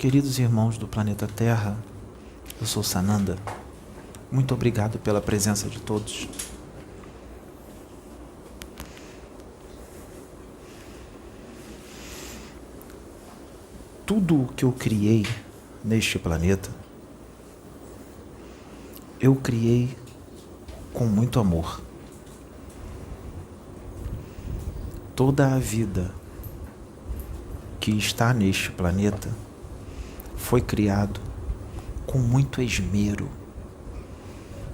Queridos irmãos do planeta Terra, eu sou Sananda. Muito obrigado pela presença de todos. Tudo o que eu criei neste planeta, eu criei com muito amor. Toda a vida que está neste planeta foi criado com muito esmero,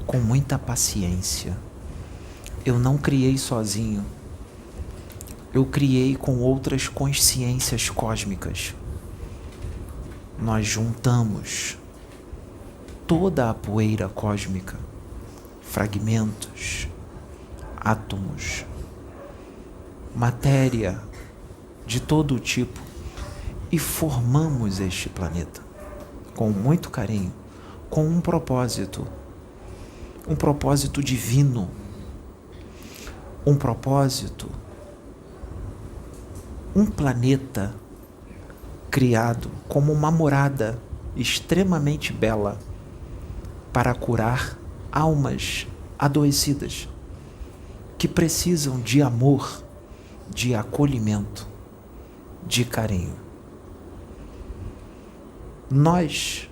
com muita paciência. Eu não criei sozinho. Eu criei com outras consciências cósmicas. Nós juntamos toda a poeira cósmica, fragmentos, átomos, matéria de todo o tipo e formamos este planeta com muito carinho, com um propósito divino, um propósito, um planeta criado como uma morada extremamente bela para curar almas adoecidas que precisam de amor, de acolhimento, de carinho. Nós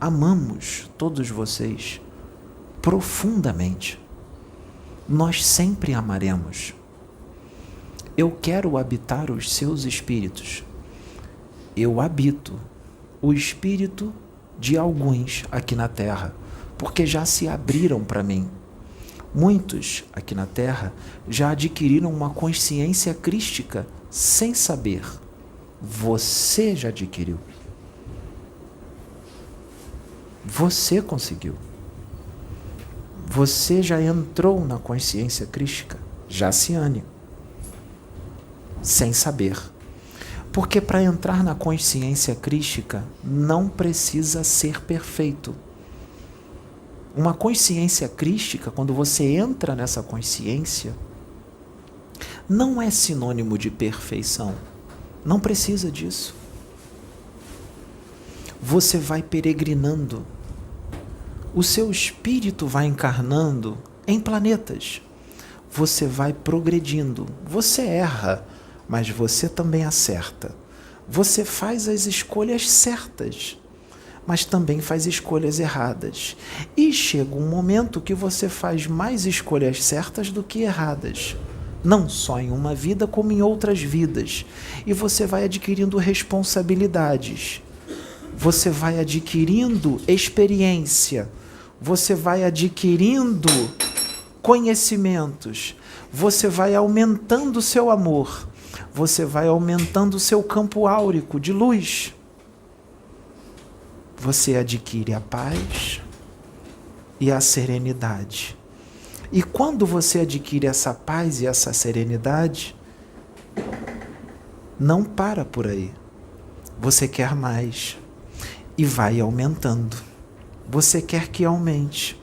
amamos todos vocês profundamente. Nós sempre amaremos. Eu quero habitar os seus espíritos. Eu habito o espírito de alguns aqui na Terra, porque já se abriram para mim. Muitos aqui na Terra já adquiriram uma consciência crística sem saber. Você já adquiriu. Você conseguiu. Você já entrou na consciência crística, Jaciane, sem saber. Porque para entrar na consciência crística não precisa ser perfeito. Uma consciência crística, quando você entra nessa consciência, não é sinônimo de perfeição. Não precisa disso. Você vai peregrinando. O seu espírito vai encarnando em planetas. Você vai progredindo. Você erra, mas você também acerta. Você faz as escolhas certas, mas também faz escolhas erradas. E chega um momento que você faz mais escolhas certas do que erradas. Não só em uma vida, como em outras vidas. E você vai adquirindo responsabilidades. Você vai adquirindo experiência. Você vai adquirindo conhecimentos. Você vai aumentando o seu amor. Você vai aumentando o seu campo áurico de luz. Você adquire a paz e a serenidade. E quando você adquire essa paz e essa serenidade, não para por aí. Você quer mais e vai aumentando. Você quer que aumente.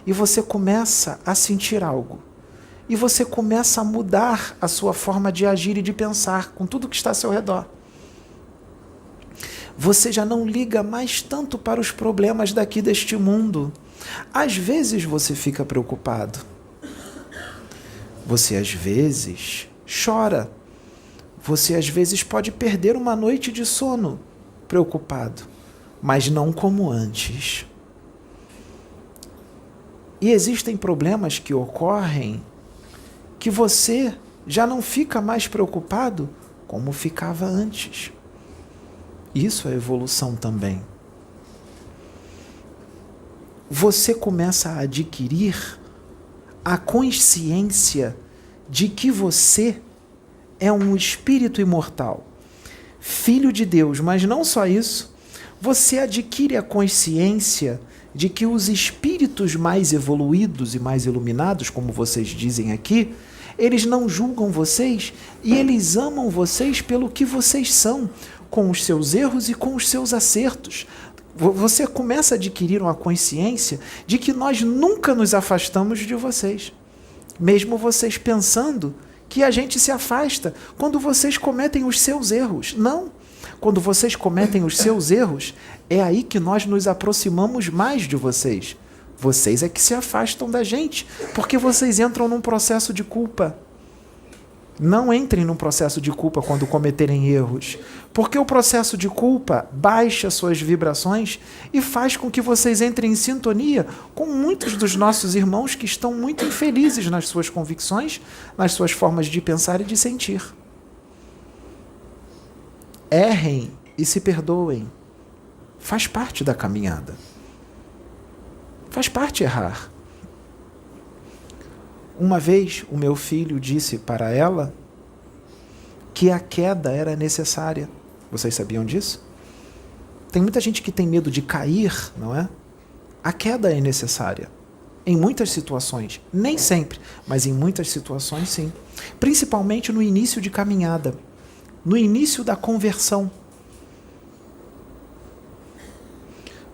E você começa a sentir algo. E você começa a mudar a sua forma de agir e de pensar com tudo que está ao seu redor. Você já não liga mais tanto para os problemas daqui deste mundo. Às vezes você fica preocupado. Você às vezes chora. Você às vezes pode perder uma noite de sono preocupado, mas não como antes. E existem problemas que ocorrem que você já não fica mais preocupado como ficava antes. Isso é evolução também. Você começa a adquirir a consciência de que você é um espírito imortal, filho de Deus, mas não só isso, você adquire a consciência de que os espíritos mais evoluídos e mais iluminados, como vocês dizem aqui, eles não julgam vocês e eles amam vocês pelo que vocês são, com os seus erros e com os seus acertos. Você começa a adquirir uma consciência de que nós nunca nos afastamos de vocês. Mesmo vocês pensando que a gente se afasta quando vocês cometem os seus erros. Não. Quando vocês cometem os seus erros, é aí que nós nos aproximamos mais de vocês. Vocês é que se afastam da gente, porque vocês entram num processo de culpa. Não entrem num processo de culpa quando cometerem erros, porque o processo de culpa baixa suas vibrações e faz com que vocês entrem em sintonia com muitos dos nossos irmãos que estão muito infelizes nas suas convicções, nas suas formas de pensar e de sentir. Errem e se perdoem. Faz parte da caminhada. Faz parte errar. Uma vez o meu filho disse para ela que a queda era necessária. Vocês sabiam disso? Tem muita gente que tem medo de cair, não é? A queda é necessária. Em muitas situações. Nem sempre, mas em muitas situações sim. Principalmente no início de caminhada. No início da conversão.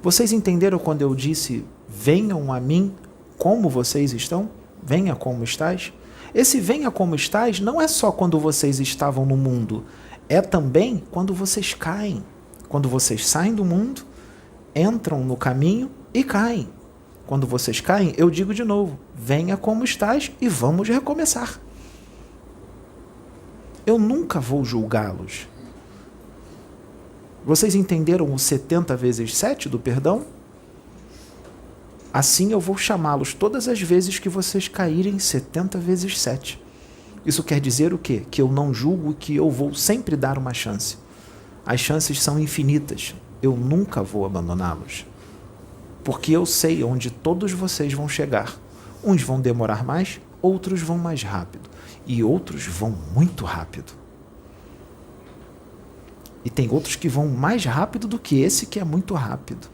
Vocês entenderam quando eu disse: venham a mim como vocês estão? Venha como estás. Esse venha como estás não é só quando vocês estavam no mundo, é também quando vocês caem. Quando vocês saem do mundo, entram no caminho e caem. Quando vocês caem, eu digo de novo, venha como estás e vamos recomeçar. Eu nunca vou julgá-los. Vocês entenderam o 70 vezes 7 do perdão? Assim eu vou chamá-los todas as vezes que vocês caírem 70 vezes 7. Isso quer dizer o quê? Que eu não julgo e que eu vou sempre dar uma chance. As chances são infinitas. Eu nunca vou abandoná-los. Porque eu sei onde todos vocês vão chegar. Uns vão demorar mais, outros vão mais rápido. E outros vão muito rápido. E tem outros que vão mais rápido do que esse que é muito rápido.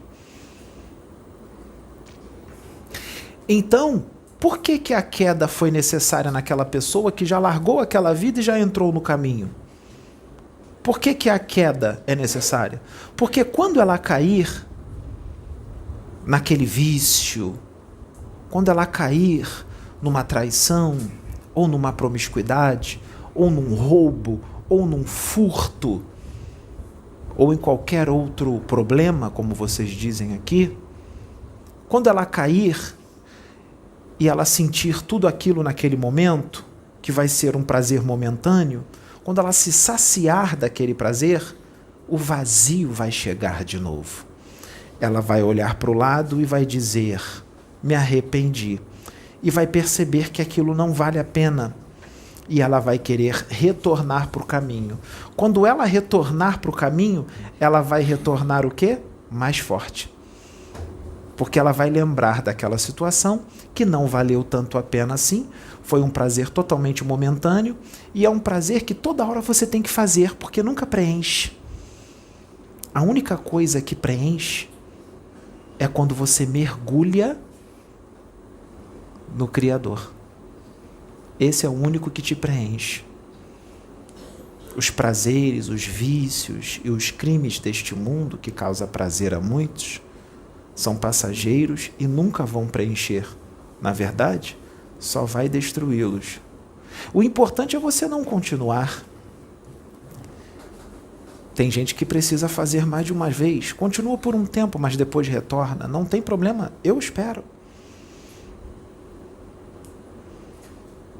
Então, por que a queda foi necessária naquela pessoa que já largou aquela vida e já entrou no caminho? Por que a queda é necessária? Porque quando ela cair naquele vício, quando ela cair numa traição, ou numa promiscuidade, ou num roubo, ou num furto, ou em qualquer outro problema, como vocês dizem aqui, quando ela cair e ela sentir tudo aquilo naquele momento, que vai ser um prazer momentâneo, quando ela se saciar daquele prazer, o vazio vai chegar de novo. Ela vai olhar para o lado e vai dizer, me arrependi. E vai perceber que aquilo não vale a pena. E ela vai querer retornar para o caminho. Quando ela retornar para o caminho, ela vai retornar o quê? Mais forte. Porque ela vai lembrar daquela situação que não valeu tanto a pena assim, foi um prazer totalmente momentâneo e é um prazer que toda hora você tem que fazer, porque nunca preenche. A única coisa que preenche é quando você mergulha no Criador. Esse é o único que te preenche. Os prazeres, os vícios e os crimes deste mundo, que causa prazer a muitos, são passageiros e nunca vão preencher. Na verdade, só vai destruí-los. O importante é você não continuar. Tem gente que precisa fazer mais de uma vez. Continua por um tempo, mas depois retorna. Não tem problema, eu espero.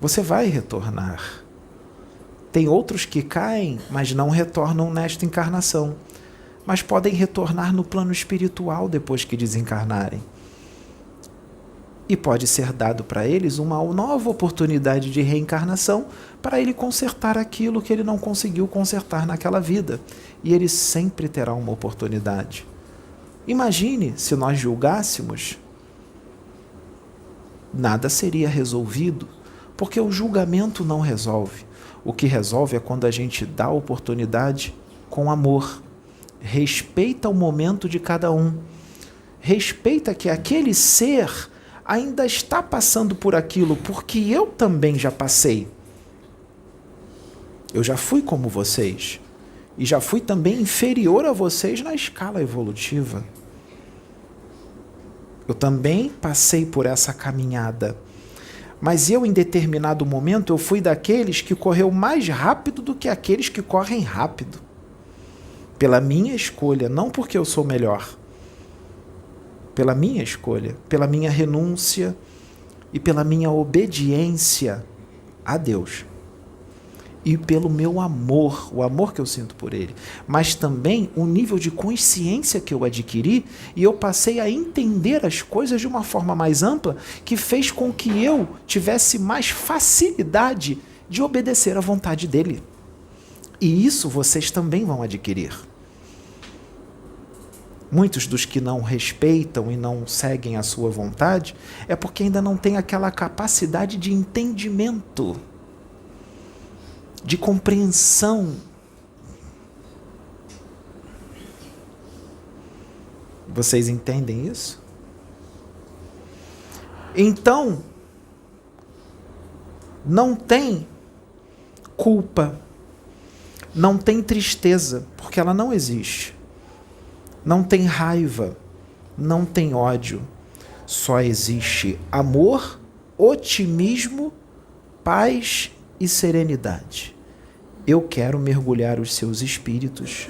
Você vai retornar. Tem outros que caem, mas não retornam nesta encarnação. Mas podem retornar no plano espiritual depois que desencarnarem. E pode ser dado para eles uma nova oportunidade de reencarnação para ele consertar aquilo que ele não conseguiu consertar naquela vida. E ele sempre terá uma oportunidade. Imagine se nós julgássemos, nada seria resolvido, porque o julgamento não resolve. O que resolve é quando a gente dá a oportunidade com amor. Respeita o momento de cada um. Respeita que aquele ser ainda está passando por aquilo, porque eu também já passei. Eu já fui como vocês. E já fui também inferior a vocês na escala evolutiva. Eu também passei por essa caminhada. Mas eu, em determinado momento, eu fui daqueles que correu mais rápido do que aqueles que correm rápido. pela minha escolha, não porque eu sou melhor, pela minha escolha, pela minha renúncia e pela minha obediência a Deus. E pelo meu amor, o amor que eu sinto por Ele, mas também o nível de consciência que eu adquiri, e eu passei a entender as coisas de uma forma mais ampla, que fez com que eu tivesse mais facilidade de obedecer à vontade dEle. E isso vocês também vão adquirir. Muitos dos que não respeitam e não seguem a sua vontade é porque ainda não têm aquela capacidade de entendimento, de compreensão. Vocês entendem isso? Então, não tem culpa, não tem tristeza, porque ela não existe. Não tem raiva, não tem ódio. Só existe amor, otimismo, paz e serenidade. Eu quero mergulhar os seus espíritos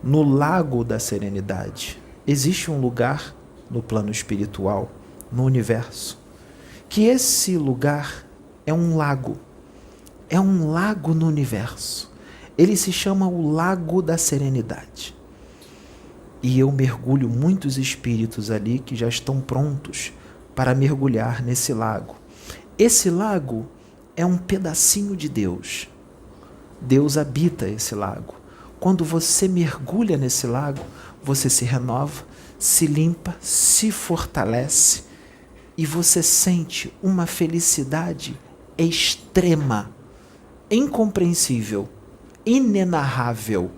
no lago da serenidade. Existe um lugar no plano espiritual, no universo, que esse lugar é um lago no universo. Ele se chama o Lago da Serenidade. E eu mergulho muitos espíritos ali que já estão prontos para mergulhar nesse lago. Esse lago é um pedacinho de Deus. Deus habita esse lago. Quando você mergulha nesse lago, você se renova, se limpa, se fortalece e você sente uma felicidade extrema, incompreensível, inenarrável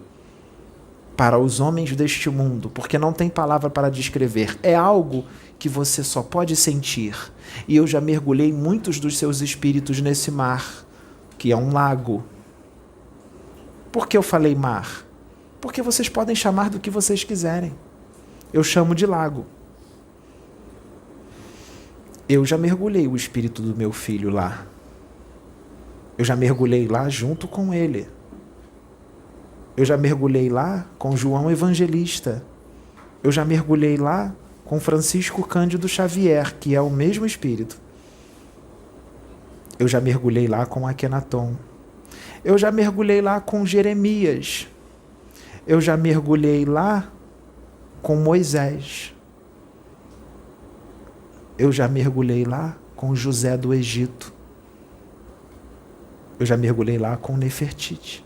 para os homens deste mundo, porque não tem palavra para descrever. É algo que você só pode sentir. E eu já mergulhei muitos dos seus espíritos nesse mar, que é um lago. Por que eu falei mar? Porque vocês podem chamar do que vocês quiserem. Eu chamo de lago. Eu já mergulhei o espírito do meu filho lá. Eu já mergulhei lá junto com ele. Eu já mergulhei lá com João Evangelista. Eu já mergulhei lá com Francisco Cândido Xavier, que é o mesmo espírito. Eu já mergulhei lá com Akenaton. Eu já mergulhei lá com Jeremias. Eu já mergulhei lá com Moisés. Eu já mergulhei lá com José do Egito. Eu já mergulhei lá com Nefertiti.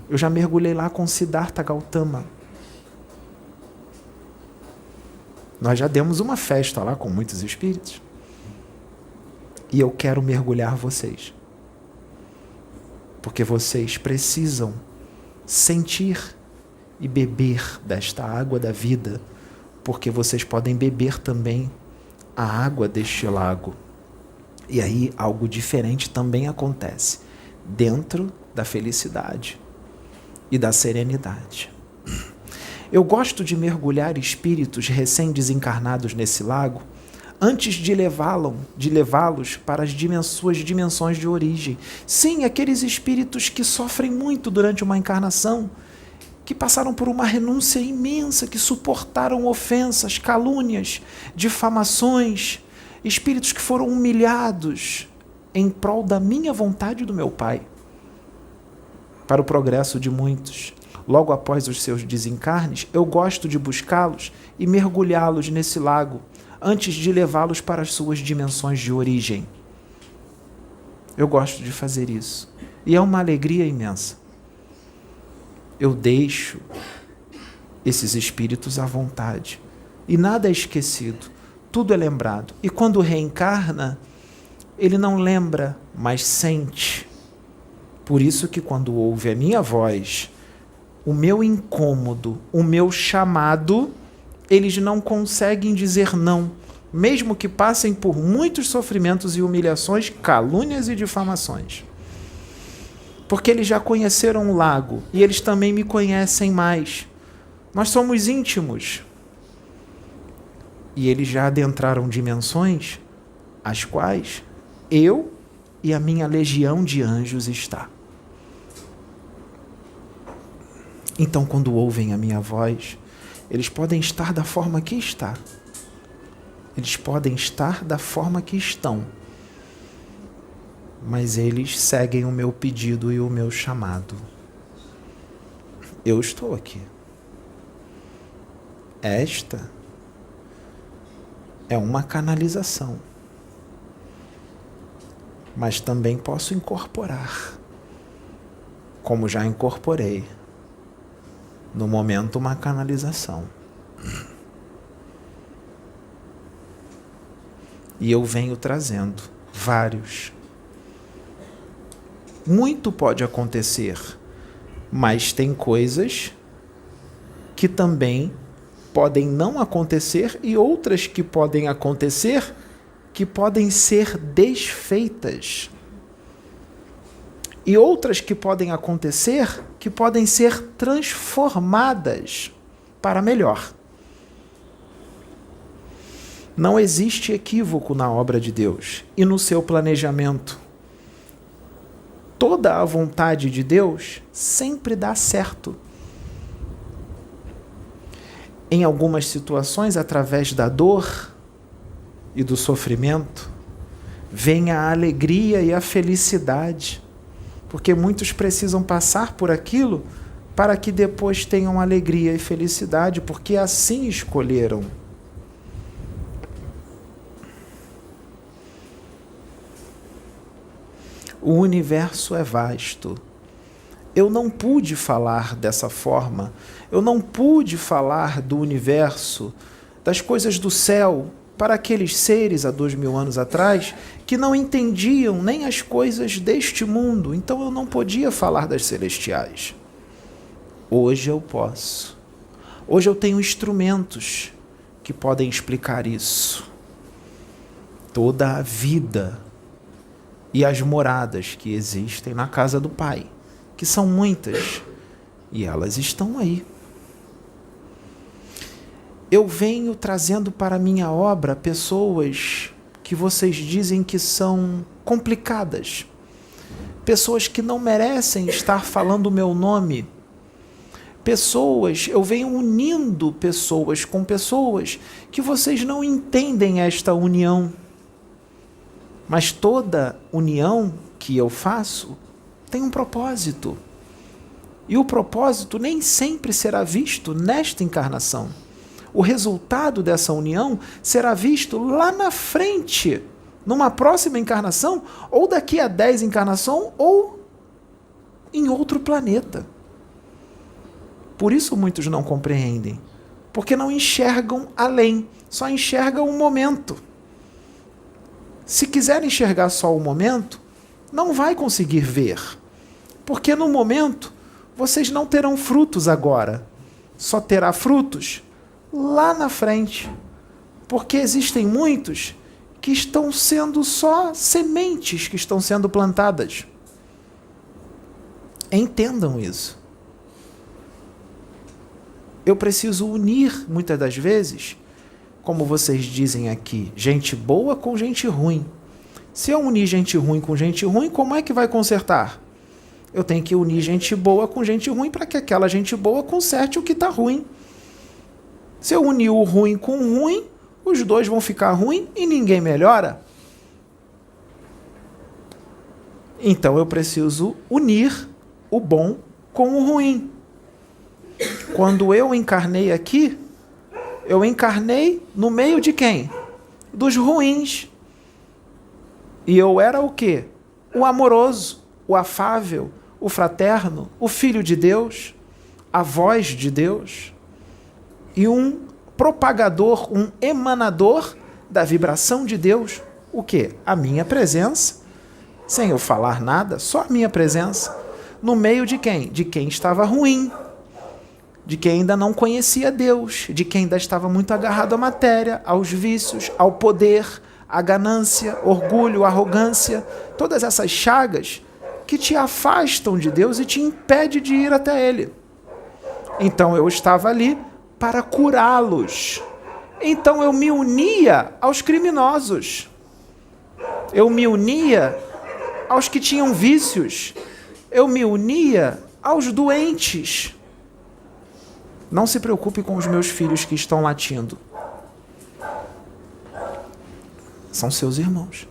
Eu já mergulhei lá com Siddhartha Gautama. Nós já demos uma festa lá com muitos espíritos. E eu quero mergulhar vocês. Porque vocês precisam sentir e beber desta água da vida, porque vocês podem beber também a água deste lago. E aí algo diferente também acontece dentro da felicidade e da serenidade. Eu gosto de mergulhar espíritos recém-desencarnados nesse lago antes de levá-los para as suas dimensões de origem. Sim, aqueles espíritos que sofrem muito durante uma encarnação, que passaram por uma renúncia imensa, que suportaram ofensas, calúnias, difamações, espíritos que foram humilhados em prol da minha vontade e do meu Pai, para o progresso de muitos. Logo após os seus desencarnes, eu gosto de buscá-los e mergulhá-los nesse lago, antes de levá-los para as suas dimensões de origem. Eu gosto de fazer isso. E é uma alegria imensa. Eu deixo esses espíritos à vontade. E nada é esquecido. Tudo é lembrado. E quando reencarna, ele não lembra, mas sente. Por isso que quando ouve a minha voz, o meu incômodo, o meu chamado, eles não conseguem dizer não, mesmo que passem por muitos sofrimentos e humilhações, calúnias e difamações. Porque eles já conheceram o lago e eles também me conhecem mais. Nós somos íntimos. E eles já adentraram dimensões as quais eu e a minha legião de anjos está. Então, quando ouvem a minha voz, eles podem estar da forma que está. Eles podem estar da forma que estão. Mas eles seguem o meu pedido e o meu chamado. Eu estou aqui. Esta é uma canalização. Mas também posso incorporar, como já incorporei, no momento, uma canalização. E eu venho trazendo vários. Muito pode acontecer, mas tem coisas que também podem não acontecer e outras que podem acontecer que podem ser desfeitas. E outras que podem acontecer que podem ser transformadas para melhor. Não existe equívoco na obra de Deus e no seu planejamento. Toda a vontade de Deus sempre dá certo. Em algumas situações, através da dor e do sofrimento, vem a alegria e a felicidade, porque muitos precisam passar por aquilo para que depois tenham alegria e felicidade, porque assim escolheram. O universo é vasto. Eu não pude falar dessa forma. Eu não pude falar do universo, das coisas do céu, para aqueles seres há 2000 anos atrás que não entendiam nem as coisas deste mundo. Então eu não podia falar das celestiais. Hoje eu posso. Hoje eu tenho instrumentos que podem explicar isso. Toda a vida e as moradas que existem na casa do Pai, que são muitas, e elas estão aí. Eu venho trazendo para a minha obra pessoas que vocês dizem que são complicadas, pessoas que não merecem estar falando o meu nome, eu venho unindo pessoas com pessoas que vocês não entendem esta união. Mas toda união que eu faço tem um propósito. E o propósito nem sempre será visto nesta encarnação. O resultado dessa união será visto lá na frente, numa próxima encarnação, ou daqui a 10 encarnações, ou em outro planeta. Por isso muitos não compreendem, porque não enxergam além, só enxergam o momento. Se quiser enxergar só o momento, não vai conseguir ver. Porque no momento, vocês não terão frutos agora. Só terá frutos lá na frente. Porque existem muitos que estão sendo só sementes que estão sendo plantadas. Entendam isso. Eu preciso unir, muitas das vezes, como vocês dizem aqui, gente boa com gente ruim. Se eu unir gente ruim com gente ruim, como é que vai consertar? Eu tenho que unir gente boa com gente ruim para que aquela gente boa conserte o que está ruim. Se eu unir o ruim com o ruim, os dois vão ficar ruins e ninguém melhora. Então eu preciso unir o bom com o ruim. Quando eu encarnei aqui, eu encarnei no meio de quem? Dos ruins. E eu era o quê? O amoroso, o afável, o fraterno, o filho de Deus, a voz de Deus. E um propagador, um emanador da vibração de Deus. O quê? A minha presença. Sem eu falar nada, só a minha presença. No meio de quem? De quem estava ruim. De quem ainda não conhecia Deus, de quem ainda estava muito agarrado à matéria, aos vícios, ao poder, à ganância, orgulho, arrogância, todas essas chagas que te afastam de Deus e te impedem de ir até Ele. Então eu estava ali para curá-los. Então eu me unia aos criminosos. Eu me unia aos que tinham vícios. Eu me unia aos doentes. Não se preocupe com os meus filhos que estão latindo. São seus irmãos.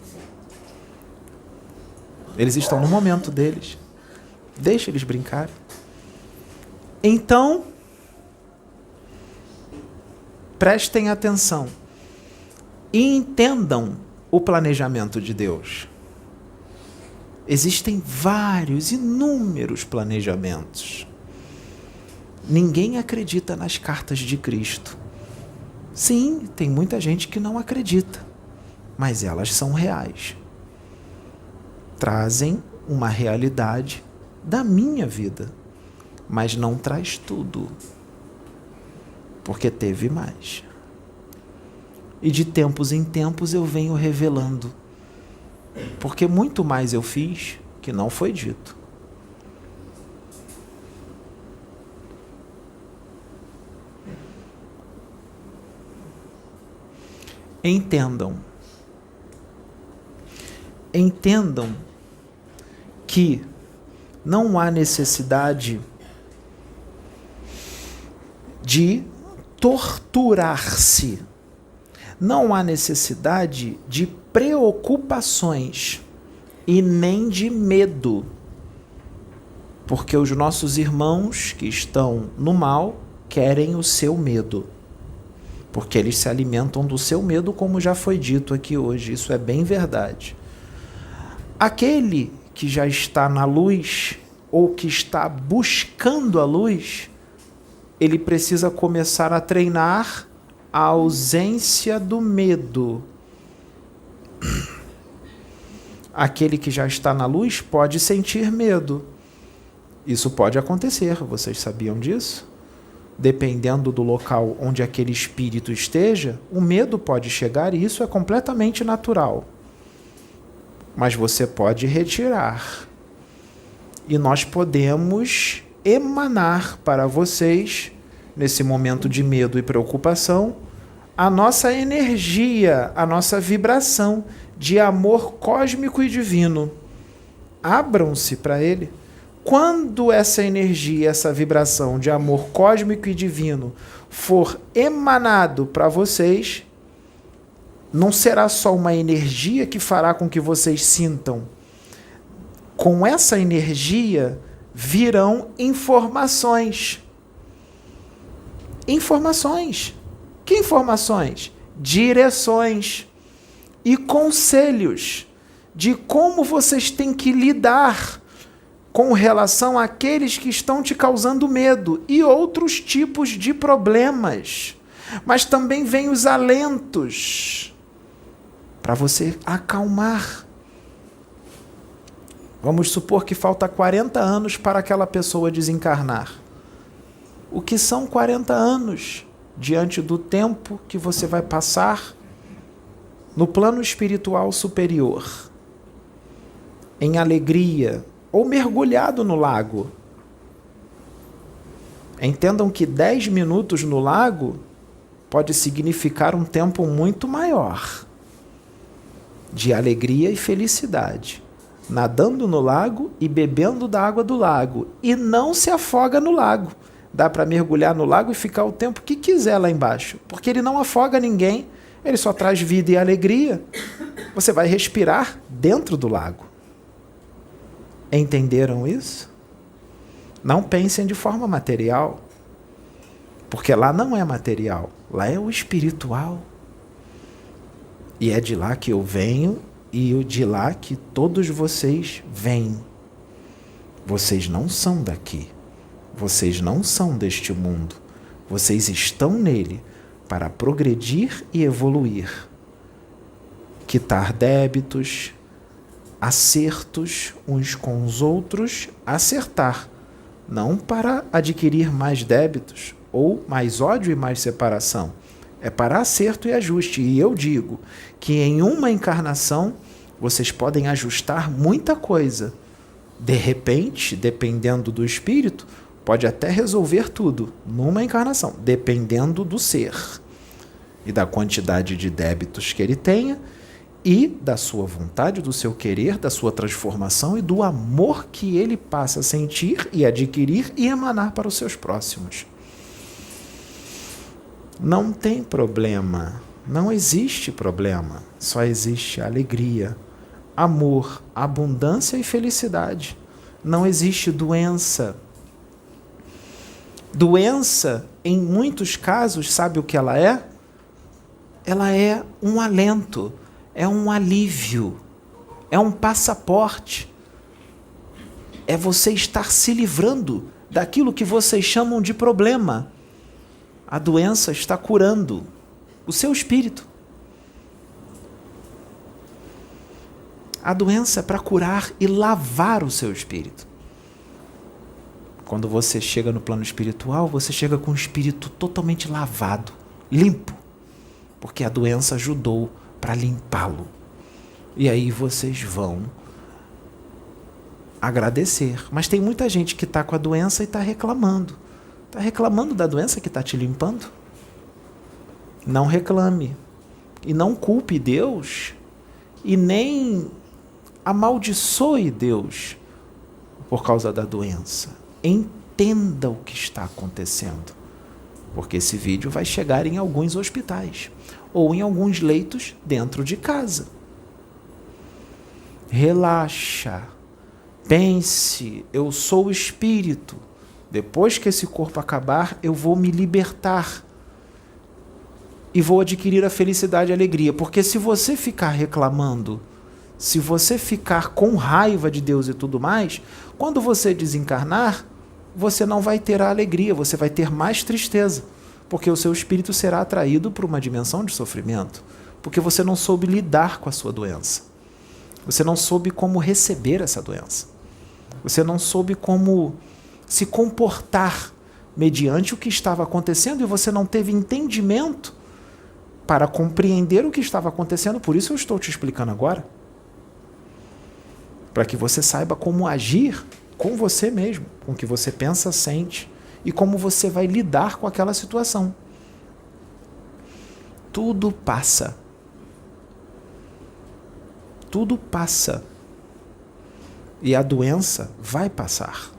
Eles estão no momento deles. Deixe eles brincarem. Então, prestem atenção e entendam o planejamento de Deus. Existem vários, inúmeros planejamentos. Ninguém acredita nas cartas de Cristo. Sim, tem muita gente que não acredita, mas elas são reais. Trazem uma realidade da minha vida, mas não traz tudo, porque teve mais. E de tempos em tempos eu venho revelando, porque muito mais eu fiz que não foi dito. Entendam que não há necessidade de torturar-se, não há necessidade de preocupações e nem de medo, porque os nossos irmãos que estão no mal querem o seu medo, porque eles se alimentam do seu medo, como já foi dito aqui hoje. Isso é bem verdade. Aquele que já está na luz, ou que está buscando a luz, ele precisa começar a treinar a ausência do medo. Aquele que já está na luz pode sentir medo. Isso pode acontecer, vocês sabiam disso? Dependendo do local onde aquele espírito esteja, o medo pode chegar e isso é completamente natural. Mas você pode retirar. E nós podemos emanar para vocês, nesse momento de medo e preocupação, a nossa energia, a nossa vibração de amor cósmico e divino. Abram-se para ele. Quando essa energia, essa vibração de amor cósmico e divino for emanado para vocês, não será só uma energia que fará com que vocês sintam. Com essa energia virão informações. Informações. Que informações? Direções e conselhos de como vocês têm que lidar com relação àqueles que estão te causando medo e outros tipos de problemas. Mas também vem os alentos para você acalmar. Vamos supor que falta 40 anos para aquela pessoa desencarnar. O que são 40 anos diante do tempo que você vai passar no plano espiritual superior, em alegria, ou mergulhado no lago? Entendam que 10 minutos no lago pode significar um tempo muito maior de alegria e felicidade, nadando no lago e bebendo da água do lago, e não se afoga no lago. Dá para mergulhar no lago e ficar o tempo que quiser lá embaixo, porque ele não afoga ninguém, ele só traz vida e alegria. Você vai respirar dentro do lago. Entenderam isso? Não pensem de forma material, porque lá não é material, lá é o espiritual. E é de lá que eu venho e de lá que todos vocês vêm. Vocês não são daqui, vocês não são deste mundo, vocês estão nele para progredir e evoluir, quitar débitos, acertos uns com os outros, acertar, não para adquirir mais débitos ou mais ódio e mais separação, é para acerto e ajuste. E eu digo que em uma encarnação vocês podem ajustar muita coisa. De repente, dependendo do espírito, pode até resolver tudo numa encarnação, dependendo do ser e da quantidade de débitos que ele tenha, e da sua vontade, do seu querer, da sua transformação e do amor que ele passa a sentir e adquirir e emanar para os seus próximos. Não tem problema, não existe problema, só existe alegria, amor, abundância e felicidade. Não existe doença. Doença, em muitos casos, sabe o que ela é? Ela é um alento, é um alívio, é um passaporte. É você estar se livrando daquilo que vocês chamam de problema. A doença está curando o seu espírito. A doença é para curar e lavar o seu espírito. Quando você chega no plano espiritual, você chega com o espírito totalmente lavado, limpo, porque a doença ajudou para limpá-lo. E aí vocês vão agradecer. Mas tem muita gente que está com a doença e está reclamando. Está reclamando da doença que está te limpando? Não reclame. E não culpe Deus e nem amaldiçoe Deus por causa da doença. Entenda o que está acontecendo, porque esse vídeo vai chegar em alguns hospitais ou em alguns leitos dentro de casa. Relaxa, pense, eu sou o espírito. Depois que esse corpo acabar, eu vou me libertar e vou adquirir a felicidade e a alegria, porque se você ficar reclamando, se você ficar com raiva de Deus e tudo mais, quando você desencarnar, você não vai ter a alegria, você vai ter mais tristeza, porque o seu espírito será atraído para uma dimensão de sofrimento, porque você não soube lidar com a sua doença. Você não soube como receber essa doença. Você não soube como se comportar mediante o que estava acontecendo e você não teve entendimento para compreender o que estava acontecendo. Por isso eu estou te explicando agora. Para que você saiba como agir com você mesmo, com o que você pensa, sente e como você vai lidar com aquela situação. Tudo passa. Tudo passa. E a doença vai passar.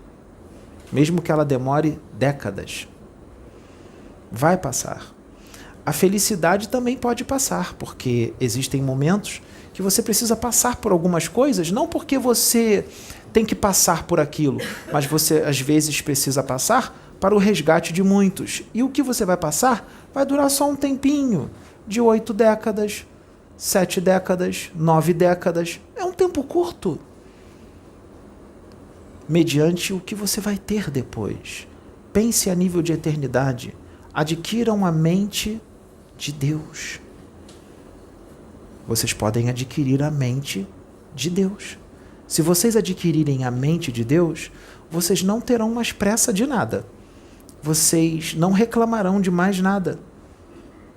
Mesmo que ela demore décadas. Vai passar. A felicidade também pode passar, porque existem momentos que você precisa passar por algumas coisas, não porque você tem que passar por aquilo, mas você às vezes precisa passar para o resgate de muitos. E o que você vai passar vai durar só um tempinho, de 8 décadas, 7 décadas, 9 décadas. É um tempo curto. Mediante o que você vai ter depois. Pense a nível de eternidade. Adquiram a mente de Deus. Vocês podem adquirir a mente de Deus. Se vocês adquirirem a mente de Deus, vocês não terão mais pressa de nada. Vocês não reclamarão de mais nada.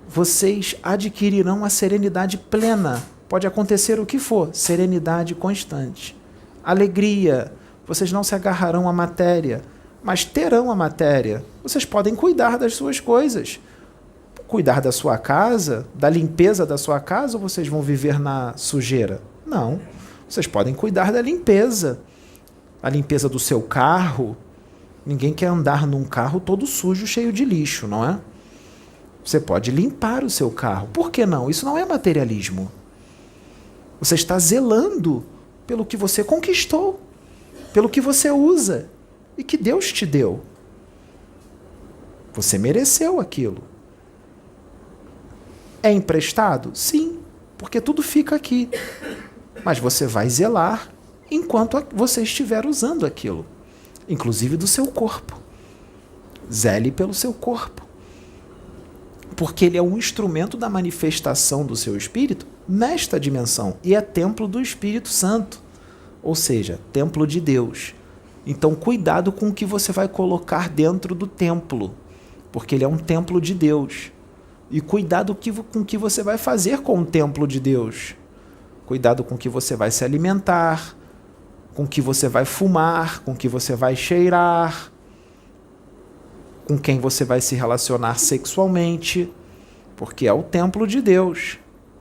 Vocês adquirirão a serenidade plena. Pode acontecer o que for, serenidade constante. Alegria. Vocês não se agarrarão à matéria, mas terão a matéria. Vocês podem cuidar das suas coisas. Cuidar da sua casa, da limpeza da sua casa, ou vocês vão viver na sujeira? Não. Vocês podem cuidar da limpeza. A limpeza do seu carro. Ninguém quer andar num carro todo sujo, cheio de lixo, não é? Você pode limpar o seu carro. Por que não? Isso não é materialismo. Você está zelando pelo que você conquistou, pelo que você usa e que Deus te deu. Você mereceu aquilo. É emprestado? Sim, porque tudo fica aqui. Mas você vai zelar enquanto você estiver usando aquilo, inclusive do seu corpo. Zele pelo seu corpo, porque ele é um instrumento da manifestação do seu espírito nesta dimensão e é templo do Espírito Santo, ou seja, templo de Deus. Então, cuidado com o que você vai colocar dentro do templo, porque ele é um templo de Deus. E cuidado com o que você vai fazer com o templo de Deus. Cuidado com o que você vai se alimentar, com o que você vai fumar, com o que você vai cheirar, com quem você vai se relacionar sexualmente, porque é o templo de Deus.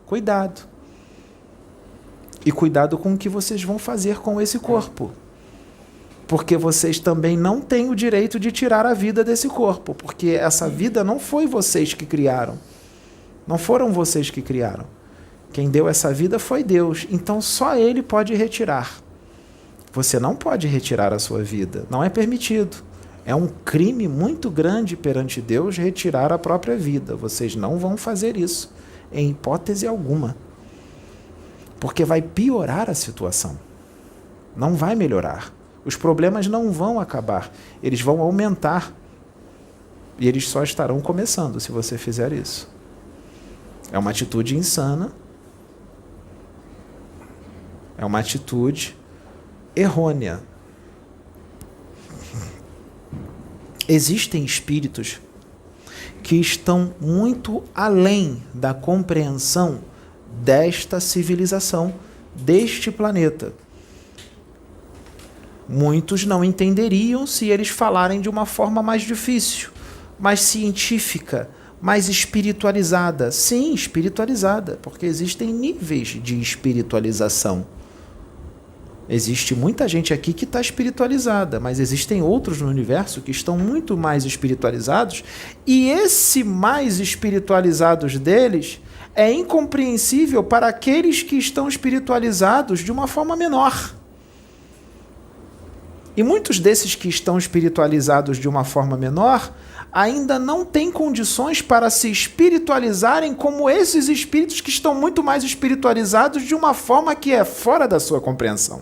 Cuidado. E cuidado com o que vocês vão fazer com esse corpo. Porque vocês também não têm o direito de tirar a vida desse corpo, porque essa vida não foi vocês que criaram. Não foram vocês que criaram. Quem deu essa vida foi Deus, então só Ele pode retirar. Você não pode retirar a sua vida, não é permitido. É um crime muito grande perante Deus retirar a própria vida. Vocês não vão fazer isso, em hipótese alguma. Porque vai piorar a situação. Não vai melhorar. Os problemas não vão acabar, eles vão aumentar. E eles só estarão começando se você fizer isso. É uma atitude insana. É uma atitude errônea. Existem espíritos que estão muito além da compreensão desta civilização, deste planeta. Muitos não entenderiam se eles falarem de uma forma mais difícil, mais científica, mais espiritualizada. Sim, espiritualizada, porque existem níveis de espiritualização. Existe muita gente aqui que está espiritualizada, mas existem outros no universo que estão muito mais espiritualizados, e esse mais espiritualizados deles é incompreensível para aqueles que estão espiritualizados de uma forma menor. E muitos desses que estão espiritualizados de uma forma menor ainda não têm condições para se espiritualizarem como esses espíritos que estão muito mais espiritualizados de uma forma que é fora da sua compreensão.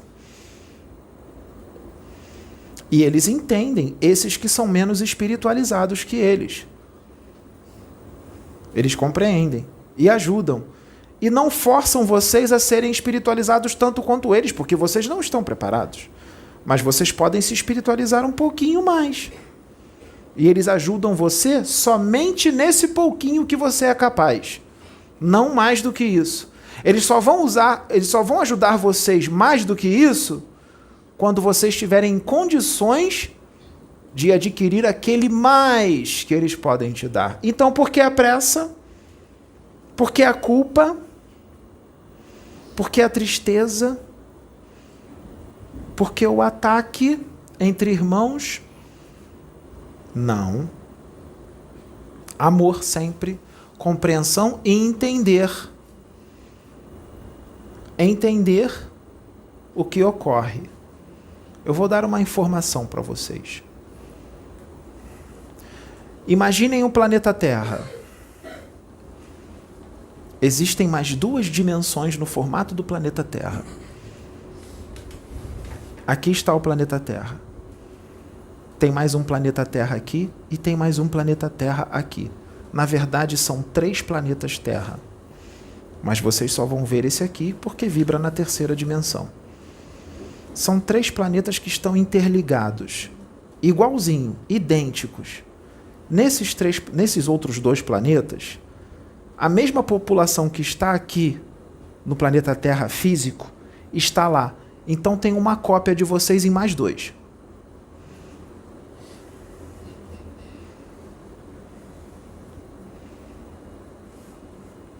E eles entendem esses que são menos espiritualizados que eles. Eles compreendem e ajudam. E não forçam vocês a serem espiritualizados tanto quanto eles, porque vocês não estão preparados. Mas vocês podem se espiritualizar um pouquinho mais. E eles ajudam você somente nesse pouquinho que você é capaz. Não mais do que isso. Eles só vão ajudar vocês mais do que isso quando vocês tiverem condições de adquirir aquele mais que eles podem te dar. Então, por que a pressa? Por que a culpa? Por que a tristeza? Por que o ataque entre irmãos? Não. Amor sempre, compreensão e entender. Entender o que ocorre. Eu vou dar uma informação para vocês. Imaginem o planeta Terra. Existem mais 2 dimensões no formato do planeta Terra. Aqui está o planeta Terra. Tem mais um planeta Terra aqui e tem mais um planeta Terra aqui. Na verdade, são 3 planetas Terra. Mas vocês só vão ver esse aqui porque vibra na 3ª dimensão. São 3 planetas que estão interligados, igualzinho, idênticos. Nesses outros 2 planetas, a mesma população que está aqui no planeta Terra físico está lá. Então tem uma cópia de vocês em mais 2.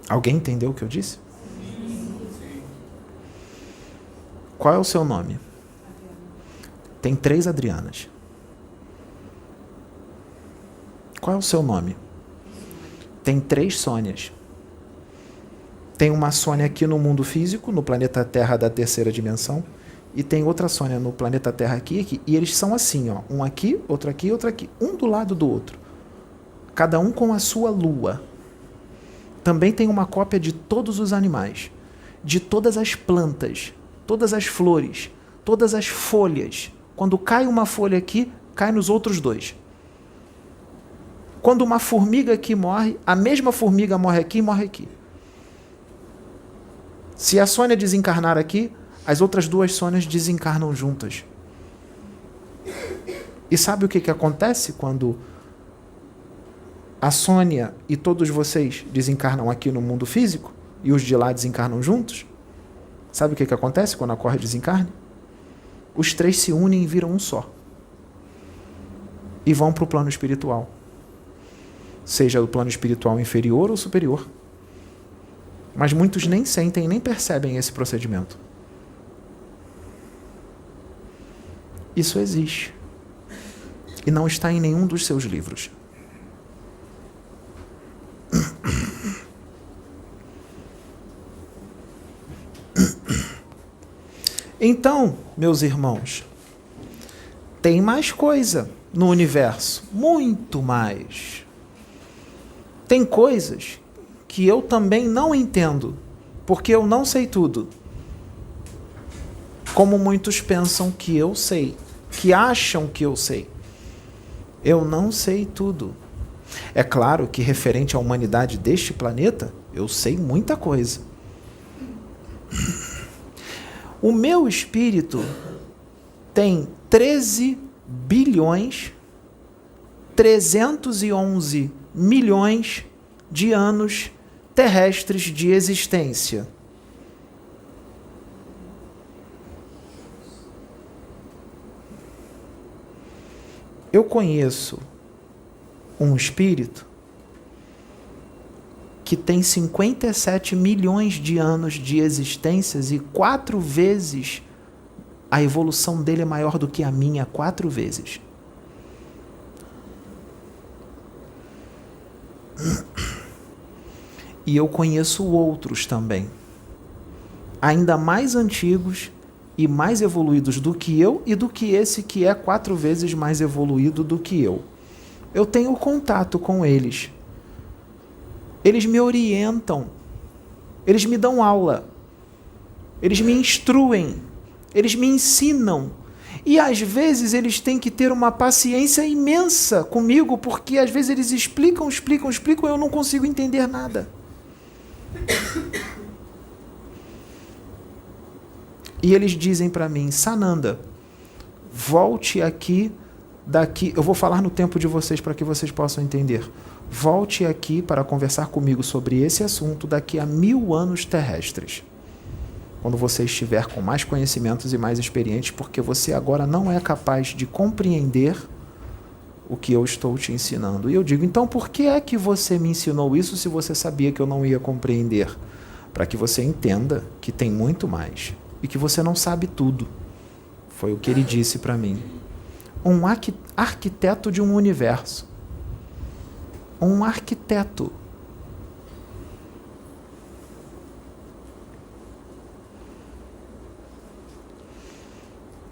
Alguém entendeu o que eu disse? Qual é o seu nome? Tem 3 Adrianas. Qual é o seu nome? Tem 3 Sônias. Tem uma Sônia aqui no mundo físico, no planeta Terra da 3ª dimensão, e tem outra Sônia no planeta Terra aqui, e eles são assim, ó, um aqui, outro aqui, um do lado do outro. Cada um com a sua lua. Também tem uma cópia de todos os animais, de todas as plantas, todas as flores, todas as folhas. Quando cai uma folha aqui, cai nos outros 2. Quando uma formiga aqui morre, a mesma formiga morre aqui e morre aqui. Se a Sônia desencarnar aqui, as outras 2 Sônias desencarnam juntas. E sabe o que acontece quando a Sônia e todos vocês desencarnam aqui no mundo físico e os de lá desencarnam juntos? Sabe o que acontece quando ocorre desencarne? Os 3 se unem e viram um só. E vão para o plano espiritual. Seja o plano espiritual inferior ou superior. Mas muitos nem sentem, nem percebem esse procedimento. Isso existe. E não está em nenhum dos seus livros. Então, meus irmãos, tem mais coisa no universo, muito mais. Tem coisas que eu também não entendo, porque eu não sei tudo. Como muitos pensam que eu sei, que acham que eu sei. Eu não sei tudo. É claro que referente à humanidade deste planeta, eu sei muita coisa. O meu espírito tem 13 bilhões 311 milhões de anos terrestres de existência. Eu conheço um espírito que tem 57 milhões de anos de existências e 4 vezes a evolução dele é maior do que a minha, 4 vezes. E eu conheço outros também, ainda mais antigos e mais evoluídos do que eu e do que esse que é 4 vezes mais evoluído do que eu. Eu tenho contato com eles. Eles me orientam. Eles me dão aula. Eles me instruem. Eles me ensinam. E às vezes eles têm que ter uma paciência imensa comigo, porque às vezes eles explicam e eu não consigo entender nada. E eles dizem para mim: Sananda, volte aqui, daqui... Eu vou falar no tempo de vocês para que vocês possam entender. Volte aqui para conversar comigo sobre esse assunto daqui a 1000 anos terrestres. Quando você estiver com mais conhecimentos e mais experientes, porque você agora não é capaz de compreender o que eu estou te ensinando. E eu digo: então por que é que você me ensinou isso se você sabia que eu não ia compreender? Para que você entenda que tem muito mais e que você não sabe tudo. Foi o que ele disse para mim. Um arquiteto de um universo. Um arquiteto.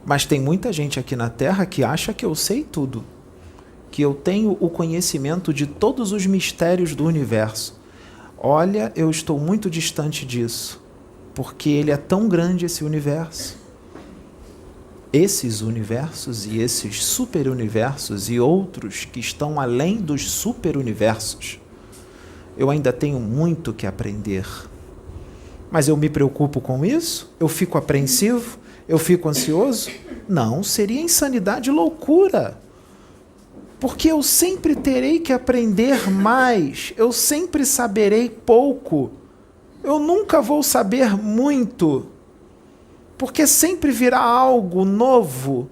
Mas tem muita gente aqui na Terra que acha que eu sei tudo, que eu tenho o conhecimento de todos os mistérios do universo. Olha, eu estou muito distante disso, porque ele é tão grande, esse universo. Esses universos e esses superuniversos e outros que estão além dos superuniversos, eu ainda tenho muito que aprender. Mas eu me preocupo com isso? Eu fico apreensivo? Eu fico ansioso? Não, seria insanidade e loucura. Porque eu sempre terei que aprender mais, eu sempre saberei pouco. Eu nunca vou saber muito, porque sempre virá algo novo.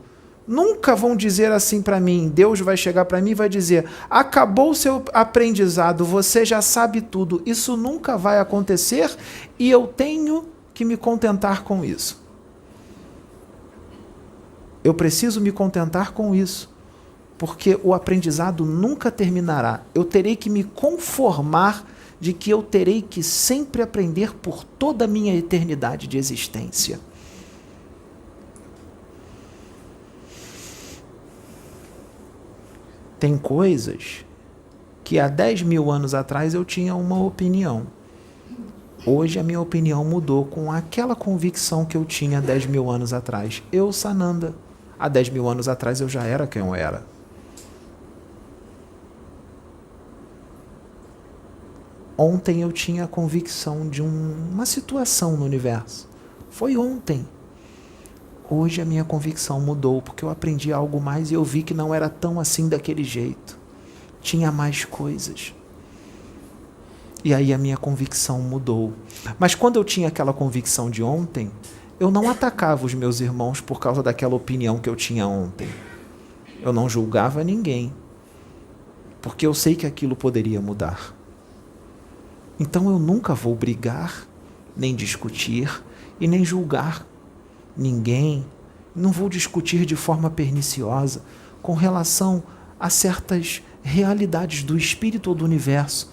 Nunca vão dizer assim para mim, Deus vai chegar para mim e vai dizer: acabou o seu aprendizado, você já sabe tudo. Isso nunca vai acontecer e eu tenho que me contentar com isso. Eu preciso me contentar com isso, porque o aprendizado nunca terminará. Eu terei que me conformar de que eu terei que sempre aprender por toda a minha eternidade de existência. Tem coisas que há 10.000 anos atrás eu tinha uma opinião. Hoje a minha opinião mudou com aquela convicção que eu tinha 10.000 anos atrás. Eu, Sananda, há 10.000 anos atrás eu já era quem eu era. Ontem eu tinha a convicção de uma situação no universo. Foi ontem. Hoje a minha convicção mudou, porque eu aprendi algo mais e eu vi que não era tão assim daquele jeito. Tinha mais coisas. E aí a minha convicção mudou. Mas quando eu tinha aquela convicção de ontem, eu não atacava os meus irmãos por causa daquela opinião que eu tinha ontem. Eu não julgava ninguém, porque eu sei que aquilo poderia mudar. Então eu nunca vou brigar, nem discutir e nem julgar ninguém Não vou discutir de forma perniciosa com relação a certas realidades do espírito ou do universo,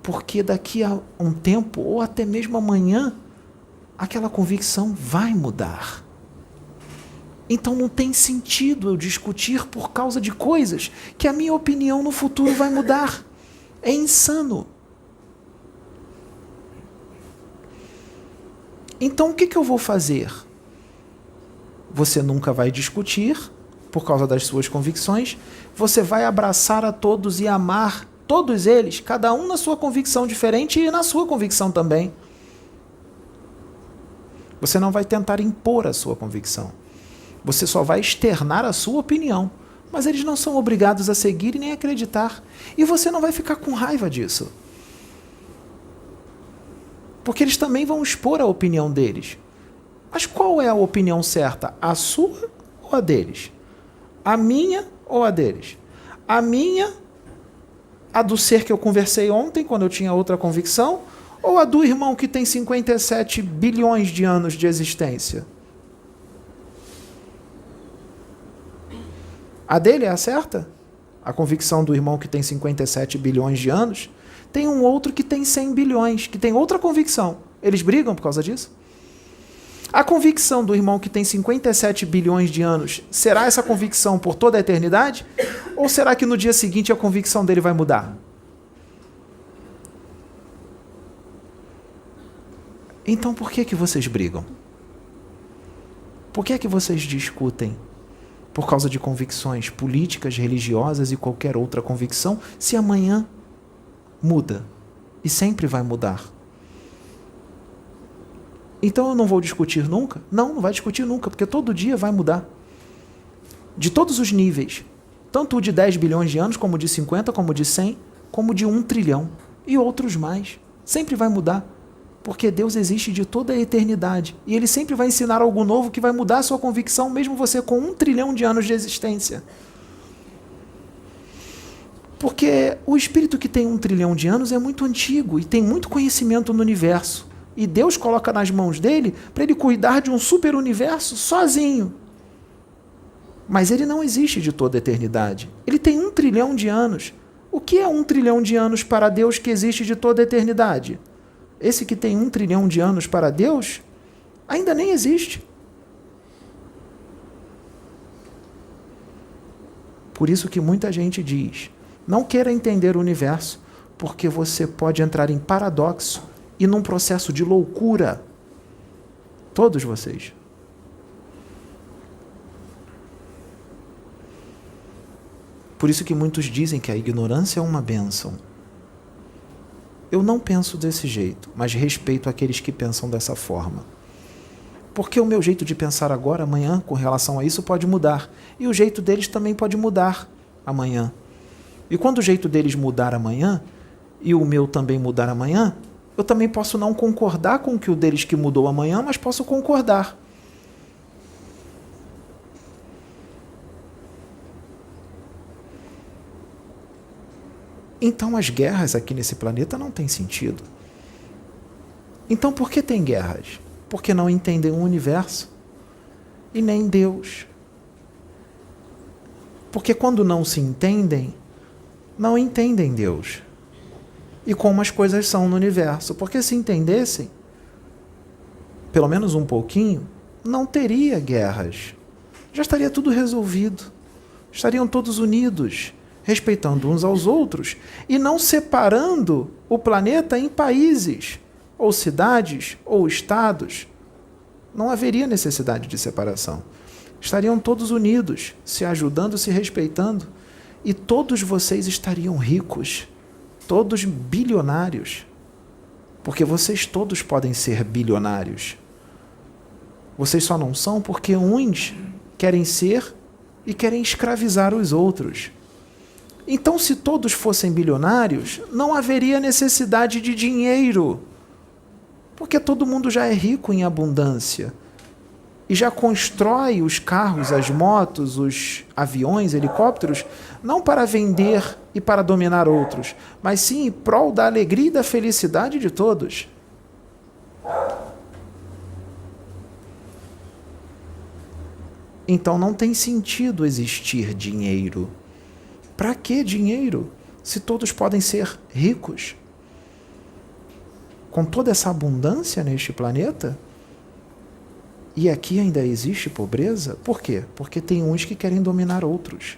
porque daqui a um tempo, ou até mesmo amanhã, aquela convicção vai mudar. Então não tem sentido eu discutir por causa de coisas que a minha opinião no futuro vai mudar. É insano. Então o que eu vou fazer? Você nunca vai discutir por causa das suas convicções, você vai abraçar a todos e amar todos eles, cada um na sua convicção diferente e na sua convicção também. Você não vai tentar impor a sua convicção. Você só vai externar a sua opinião, mas eles não são obrigados a seguir e nem acreditar. E você não vai ficar com raiva disso. Porque eles também vão expor a opinião deles. Mas qual é a opinião certa? A sua ou a deles? A minha ou a deles? A minha, a do ser que eu conversei ontem, quando eu tinha outra convicção, ou a do irmão que tem 57 bilhões de anos de existência? A dele é a certa? A convicção do irmão que tem 57 bilhões de anos? Tem um outro que tem 100 bilhões, que tem outra convicção. Eles brigam por causa disso? A convicção do irmão que tem 57 bilhões de anos, será essa convicção por toda a eternidade? Ou será que no dia seguinte a convicção dele vai mudar? Então por que vocês brigam? Por que vocês discutem? Por causa de convicções políticas, religiosas e qualquer outra convicção, se amanhã muda e sempre vai mudar. Então eu não vou discutir nunca? Não vai discutir nunca, porque todo dia vai mudar. De todos os níveis, tanto o de 10 bilhões de anos, como o de 50, como o de 100, como o de 1 trilhão e outros mais. Sempre vai mudar, porque Deus existe de toda a eternidade e Ele sempre vai ensinar algo novo que vai mudar a sua convicção, mesmo você com 1 trilhão de anos de existência. Porque o espírito que tem 1 trilhão de anos é muito antigo e tem muito conhecimento no universo. E Deus coloca nas mãos dele para ele cuidar de um super universo sozinho. Mas ele não existe de toda a eternidade. Ele tem 1 trilhão de anos. O que é 1 trilhão de anos para Deus que existe de toda a eternidade? Esse que tem 1 trilhão de anos para Deus ainda nem existe. Por isso que muita gente diz: não queira entender o universo, porque você pode entrar em paradoxo e num processo de loucura. Todos vocês. Por isso que muitos dizem que a ignorância é uma bênção. Eu não penso desse jeito, mas respeito aqueles que pensam dessa forma. Porque o meu jeito de pensar agora, amanhã, com relação a isso, pode mudar. E o jeito deles também pode mudar amanhã. E quando o jeito deles mudar amanhã, e o meu também mudar amanhã, eu também posso não concordar com o que o deles que mudou amanhã, mas posso concordar. Então as guerras aqui nesse planeta não têm sentido. Então por que tem guerras? Porque não entendem o universo e nem Deus. Porque quando não se entendem, não entendem Deus e como as coisas são no universo. Porque se entendessem, pelo menos um pouquinho, não teria guerras. Já estaria tudo resolvido. Estariam todos unidos, respeitando uns aos outros e não separando o planeta em países, ou cidades, ou estados. Não haveria necessidade de separação. Estariam todos unidos, se ajudando, se respeitando, e todos vocês estariam ricos, todos bilionários, porque vocês todos podem ser bilionários. Vocês só não são porque uns querem ser e querem escravizar os outros. Então, se todos fossem bilionários, não haveria necessidade de dinheiro, porque todo mundo já é rico em abundância e já constrói os carros, as motos, os aviões, helicópteros, não para vender e para dominar outros, mas sim em prol da alegria e da felicidade de todos. Então não tem sentido existir dinheiro. Para que dinheiro? Se todos podem ser ricos. Com toda essa abundância neste planeta, e aqui ainda existe pobreza? Por quê? Porque tem uns que querem dominar outros.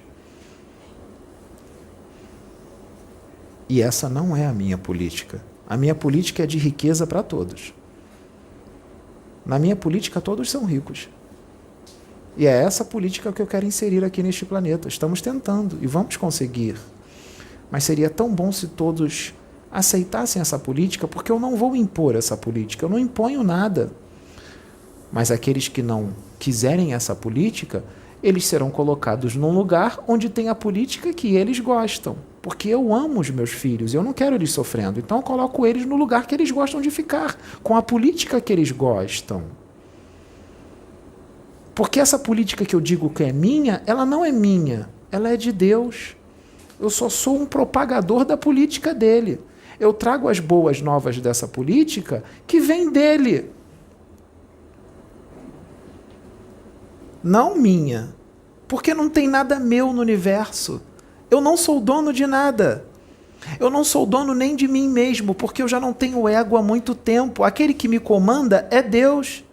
E essa não é a minha política. A minha política é de riqueza para todos. Na minha política, todos são ricos. E é essa política que eu quero inserir aqui neste planeta. Estamos tentando e vamos conseguir. Mas seria tão bom se todos aceitassem essa política, porque eu não vou impor essa política, eu não imponho nada. Mas aqueles que não quiserem essa política, eles serão colocados num lugar onde tem a política que eles gostam. Porque eu amo os meus filhos, eu não quero eles sofrendo. Então eu coloco eles no lugar que eles gostam de ficar, com a política que eles gostam. Porque essa política que eu digo que é minha, ela não é minha, ela é de Deus. Eu só sou um propagador da política dele. Eu trago as boas novas dessa política que vem dele. Não minha. Porque não tem nada meu no universo. Eu não sou dono de nada. Eu não sou dono nem de mim mesmo, porque eu já não tenho ego há muito tempo. Aquele que me comanda é Deus.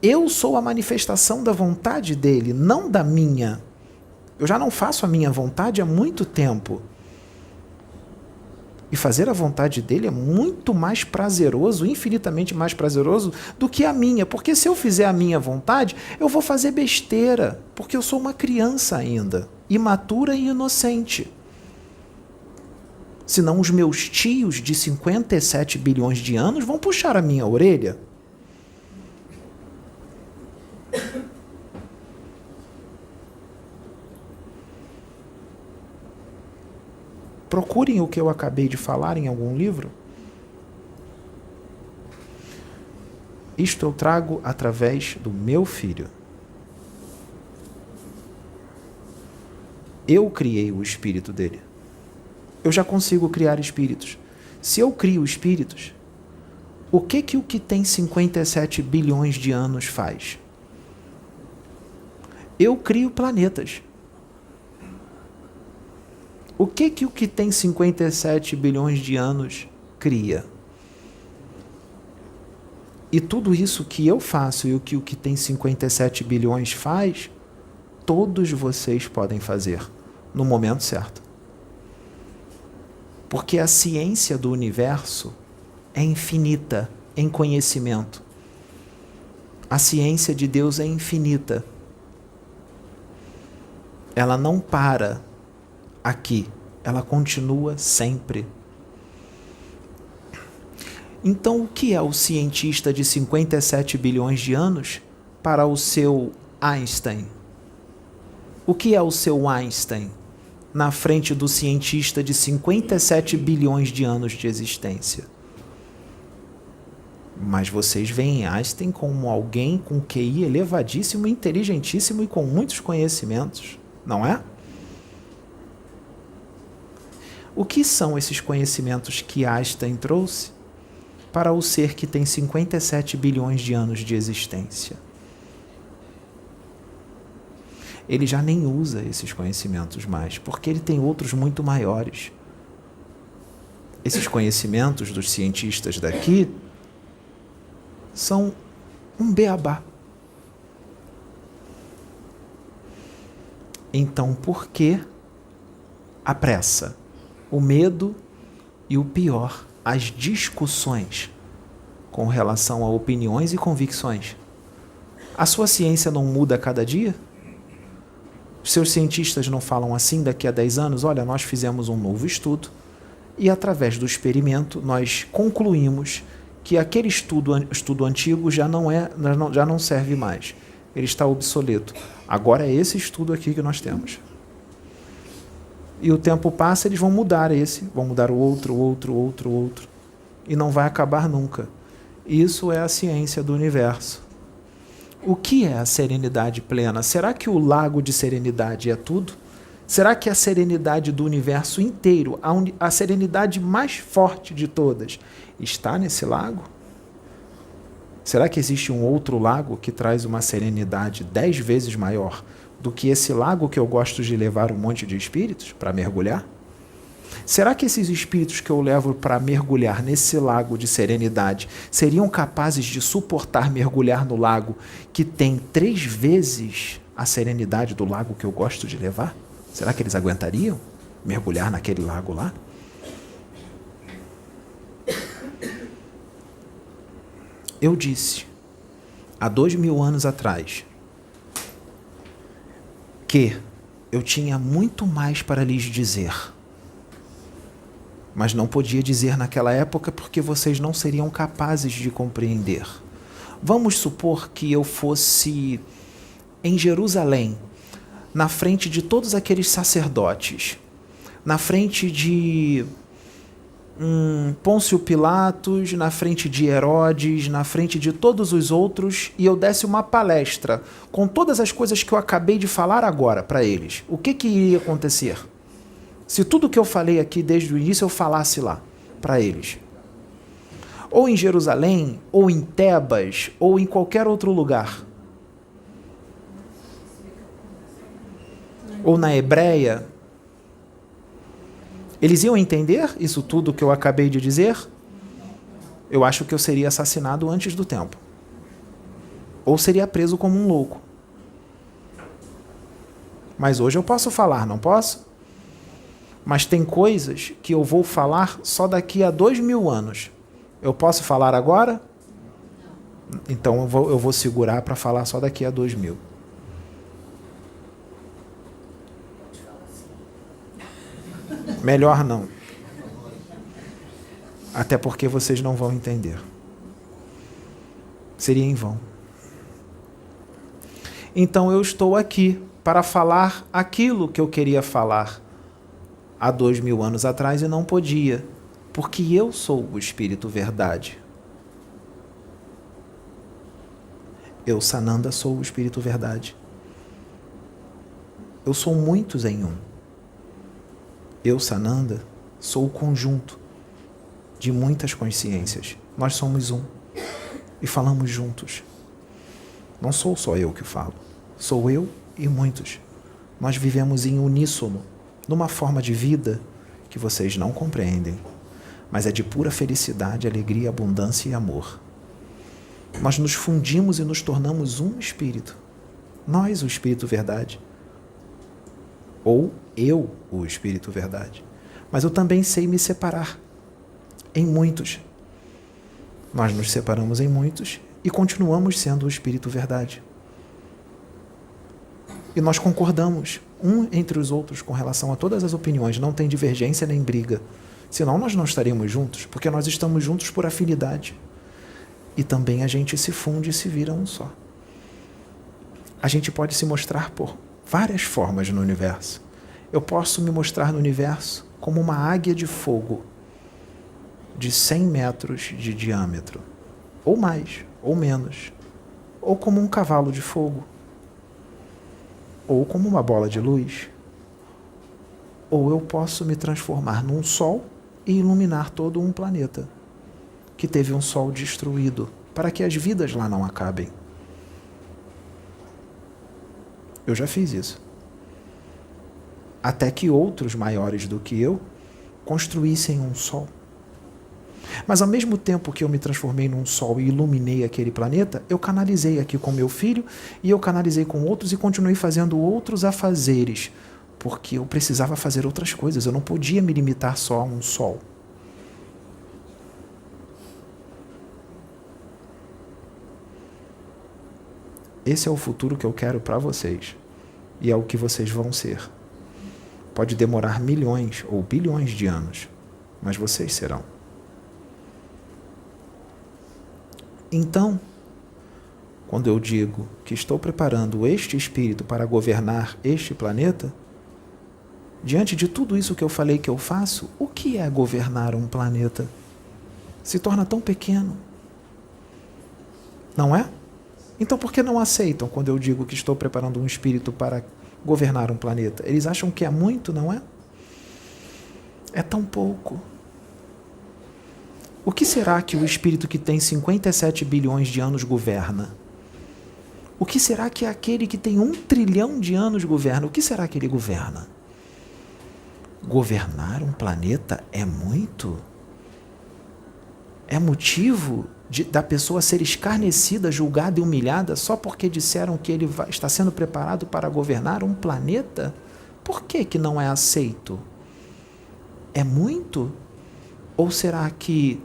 Eu sou a manifestação da vontade dele, não da minha. Eu já não faço a minha vontade há muito tempo. E fazer a vontade dele é muito mais prazeroso, infinitamente mais prazeroso do que a minha. Porque se eu fizer a minha vontade, eu vou fazer besteira. Porque eu sou uma criança ainda, imatura e inocente. Senão os meus tios de 57 bilhões de anos vão puxar a minha orelha. Procurem o que eu acabei de falar em algum livro. Isto eu trago através do meu filho. Eu criei o espírito dele. Eu já consigo criar espíritos. Se eu crio espíritos, o que tem 57 bilhões de anos faz? Eu crio planetas. O que tem 57 bilhões de anos cria? E tudo isso que eu faço e o que tem 57 bilhões faz, todos vocês podem fazer no momento certo. Porque a ciência do universo é infinita em conhecimento. A ciência de Deus é infinita. Ela não para aqui, ela continua sempre. Então, o que é o cientista de 57 bilhões de anos para o seu Einstein? O que é o seu Einstein na frente do cientista de 57 bilhões de anos de existência? Mas vocês veem Einstein como alguém com QI elevadíssimo, inteligentíssimo e com muitos conhecimentos, não é? O que são esses conhecimentos que Einstein trouxe para o ser que tem 57 bilhões de anos de existência? Ele já nem usa esses conhecimentos mais, porque ele tem outros muito maiores. Esses conhecimentos dos cientistas daqui são um beabá. Então, por que a pressa? O medo e o pior, as discussões com relação a opiniões e convicções. A sua ciência não muda a cada dia? Os seus cientistas não falam assim daqui a 10 anos? Olha, nós fizemos um novo estudo e através do experimento nós concluímos que aquele estudo antigo já não serve mais. Ele está obsoleto. Agora é esse estudo aqui que nós temos. E o tempo passa, eles vão mudar vão mudar o outro. E não vai acabar nunca. Isso é a ciência do universo. O que é a serenidade plena? Será que o lago de serenidade é tudo? Será que a serenidade do universo inteiro, a serenidade mais forte de todas, está nesse lago? Será que existe um outro lago que traz uma serenidade 10 vezes maior do que esse lago que eu gosto de levar um monte de espíritos para mergulhar? Será que esses espíritos que eu levo para mergulhar nesse lago de serenidade seriam capazes de suportar mergulhar no lago que tem 3 vezes a serenidade do lago que eu gosto de levar? Será que eles aguentariam mergulhar naquele lago lá? Eu disse, há 2000 anos atrás, que eu tinha muito mais para lhes dizer, mas não podia dizer naquela época porque vocês não seriam capazes de compreender. Vamos supor que eu fosse em Jerusalém, na frente de todos aqueles sacerdotes, na frente de Pôncio Pilatos, na frente de Herodes, na frente de todos os outros, e eu desse uma palestra com todas as coisas que eu acabei de falar agora para eles. O que iria acontecer? Se tudo que eu falei aqui desde o início eu falasse lá para eles. Ou em Jerusalém, ou em Tebas, ou em qualquer outro lugar. Ou na Hebreia. Eles iam entender isso tudo que eu acabei de dizer? Eu acho que eu seria assassinado antes do tempo. Ou seria preso como um louco. Mas hoje eu posso falar, não posso? Mas tem coisas que eu vou falar só daqui a 2000 anos. Eu posso falar agora? Então eu vou segurar para falar só daqui a 2000. Melhor não. Até porque vocês não vão entender. Seria em vão. Então eu estou aqui para falar aquilo que eu queria falar há 2000 anos atrás e não podia, porque eu sou o Espírito Verdade. Eu, Sananda, sou o Espírito Verdade. Eu sou muitos em um. Eu, Sananda, sou o conjunto de muitas consciências. Nós somos um e falamos juntos. Não sou só eu que falo, sou eu e muitos. Nós vivemos em uníssono, numa forma de vida que vocês não compreendem, mas é de pura felicidade, alegria, abundância e amor. Nós nos fundimos e nos tornamos um espírito. Nós, o Espírito Verdade. Ou eu, o Espírito Verdade. Mas eu também sei me separar em muitos. Nós nos separamos em muitos e continuamos sendo o Espírito Verdade. E nós concordamos um entre os outros com relação a todas as opiniões, não tem divergência nem briga. Senão nós não estaríamos juntos, porque nós estamos juntos por afinidade. E também a gente se funde e se vira um só. A gente pode se mostrar por várias formas no universo. Eu posso me mostrar no universo como uma águia de fogo de 100 metros de diâmetro, ou mais, ou menos, ou como um cavalo de fogo, ou como uma bola de luz, ou eu posso me transformar num sol e iluminar todo um planeta que teve um sol destruído, para que as vidas lá não acabem. Eu já fiz isso. Até que outros maiores do que eu construíssem um sol. Mas ao mesmo tempo que eu me transformei num sol e iluminei aquele planeta, eu canalizei aqui com meu filho e eu canalizei com outros e continuei fazendo outros afazeres, porque eu precisava fazer outras coisas, eu não podia me limitar só a um sol. Esse é o futuro que eu quero para vocês. E é o que vocês vão ser. Pode demorar milhões ou bilhões de anos, mas vocês serão. Então, quando eu digo que estou preparando este espírito para governar este planeta, diante de tudo isso que eu falei que eu faço, o que é governar um planeta? Se torna tão pequeno. Não é? Então, por que não aceitam quando eu digo que estou preparando um espírito para governar um planeta? Eles acham que é muito, não é? É tão pouco. O que será que o espírito que tem 57 bilhões de anos governa? O que será que aquele que tem 1 trilhão de anos governa? O que será que ele governa? Governar um planeta é muito? É motivo da pessoa ser escarnecida, julgada e humilhada só porque disseram que ele está sendo preparado para governar um planeta? Por que não é aceito? É muito? Ou será que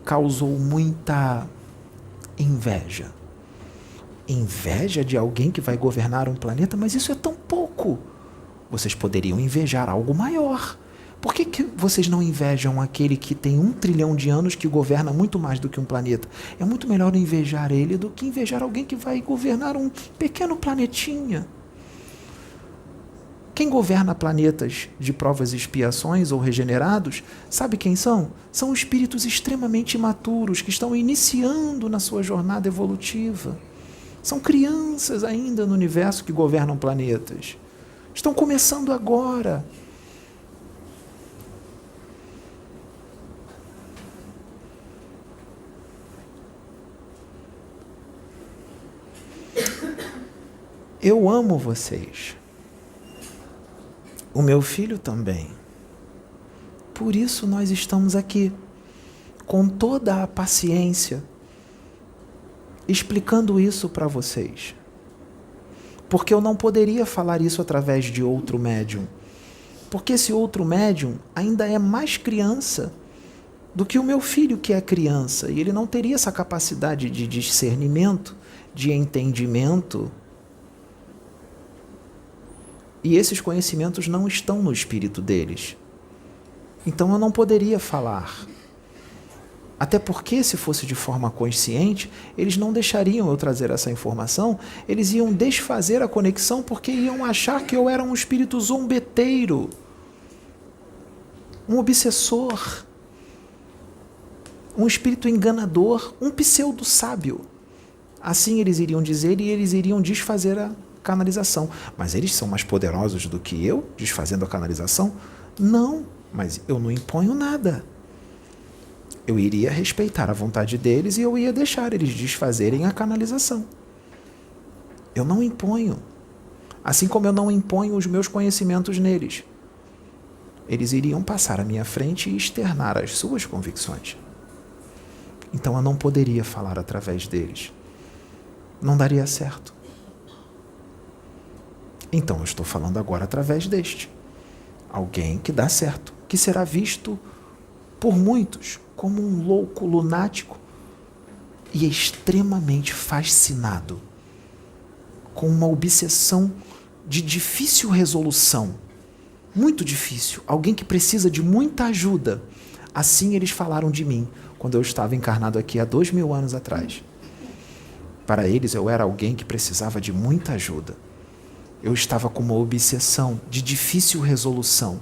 causou muita inveja? Inveja de alguém que vai governar um planeta? Mas isso é tão pouco. Vocês poderiam invejar algo maior. Por que vocês não invejam aquele que tem 1 trilhão de anos que governa muito mais do que um planeta? É muito melhor invejar ele do que invejar alguém que vai governar um pequeno planetinha. Quem governa planetas de provas e expiações ou regenerados, sabe quem são? São espíritos extremamente imaturos que estão iniciando na sua jornada evolutiva. São crianças ainda no universo que governam planetas. Estão começando agora. Eu amo vocês. O meu filho também. Por isso nós estamos aqui, com toda a paciência, explicando isso para vocês. Porque eu não poderia falar isso através de outro médium. Porque esse outro médium ainda é mais criança do que o meu filho, que é criança. E ele não teria essa capacidade de discernimento, de entendimento. E esses conhecimentos não estão no espírito deles. Então eu não poderia falar. Até porque, se fosse de forma consciente, eles não deixariam eu trazer essa informação, eles iam desfazer a conexão porque iam achar que eu era um espírito zombeteiro, um obsessor, um espírito enganador, um pseudo-sábio. Assim eles iriam dizer e eles iriam desfazer a canalização. Mas eles são mais poderosos do que eu, desfazendo a canalização? Não, mas eu não imponho nada. Eu iria respeitar a vontade deles e eu ia deixar eles desfazerem a canalização. Eu não imponho. Assim como eu não imponho os meus conhecimentos neles. Eles iriam passar à minha frente e externar as suas convicções. Então eu não poderia falar através deles. Não daria certo. Então eu estou falando agora através deste. Alguém que dá certo, que será visto por muitos como um louco lunático e extremamente fascinado, com uma obsessão de difícil resolução, muito difícil, alguém que precisa de muita ajuda. Assim eles falaram de mim, quando eu estava encarnado aqui há 2000 anos atrás. Para eles eu era alguém que precisava de muita ajuda. Eu estava com uma obsessão de difícil resolução.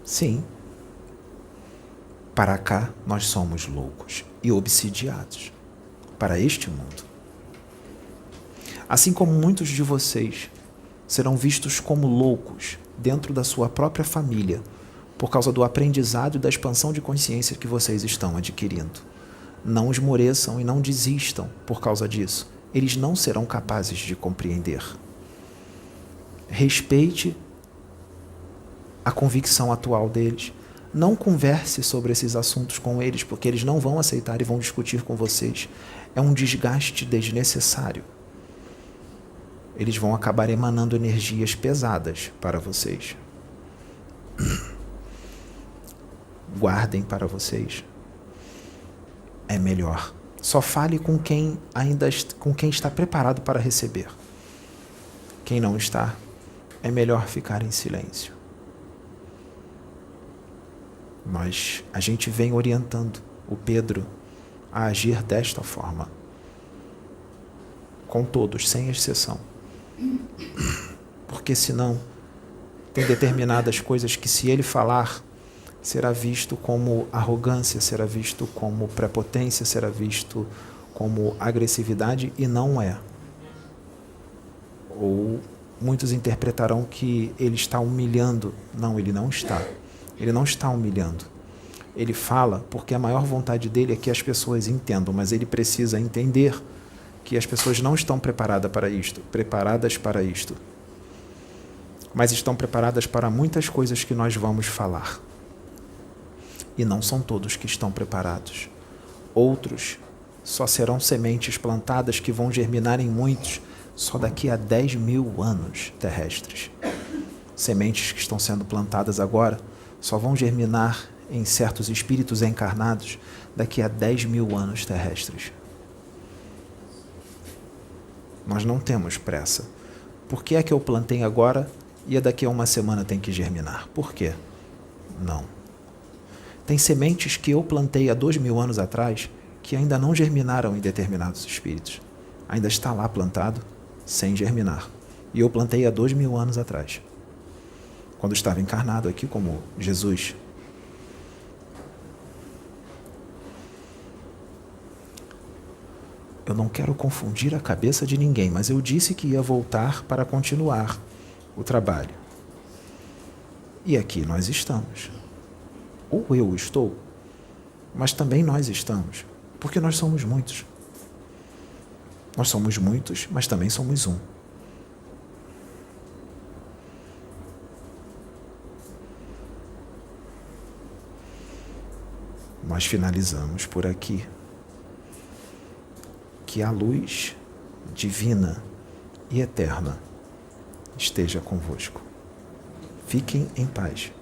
Sim, para cá nós somos loucos e obsidiados, para este mundo. Assim como muitos de vocês serão vistos como loucos dentro da sua própria família, por causa do aprendizado e da expansão de consciência que vocês estão adquirindo. Não esmoreçam e não desistam por causa disso. Eles não serão capazes de compreender. Respeite a convicção atual deles. Não converse sobre esses assuntos com eles, porque eles não vão aceitar e vão discutir com vocês. É um desgaste desnecessário. Eles vão acabar emanando energias pesadas para vocês. Guardem para vocês. É melhor. Só fale com quem está preparado para receber. Quem não está, é melhor ficar em silêncio. A gente vem orientando o Pedro a agir desta forma. Com todos, sem exceção. Porque senão, tem determinadas coisas que se ele falar, será visto como arrogância, será visto como prepotência, será visto como agressividade, e não é. Ou muitos interpretarão que ele está humilhando. Não, ele não está. Ele não está humilhando. Ele fala porque a maior vontade dele é que as pessoas entendam, mas ele precisa entender que as pessoas não estão preparadas para isto, mas estão preparadas para muitas coisas que nós vamos falar. E não são todos que estão preparados. Outros só serão sementes plantadas que vão germinar em muitos só daqui a 10.000 anos terrestres. Sementes que estão sendo plantadas agora só vão germinar em certos espíritos encarnados daqui a 10.000 anos terrestres. Nós não temos pressa. Por que é que eu plantei agora e daqui a uma semana tem que germinar? Por quê? Não. Tem sementes que eu plantei há 2.000 anos atrás que ainda não germinaram em determinados espíritos. Ainda está lá plantado, sem germinar. E eu plantei há 2.000 anos atrás, quando estava encarnado aqui como Jesus. Eu não quero confundir a cabeça de ninguém, mas eu disse que ia voltar para continuar o trabalho. E aqui nós estamos. Ou eu estou, mas também nós estamos, porque nós somos muitos. Nós somos muitos, mas também somos um. Nós finalizamos por aqui. Que a luz divina e eterna esteja convosco. Fiquem em paz.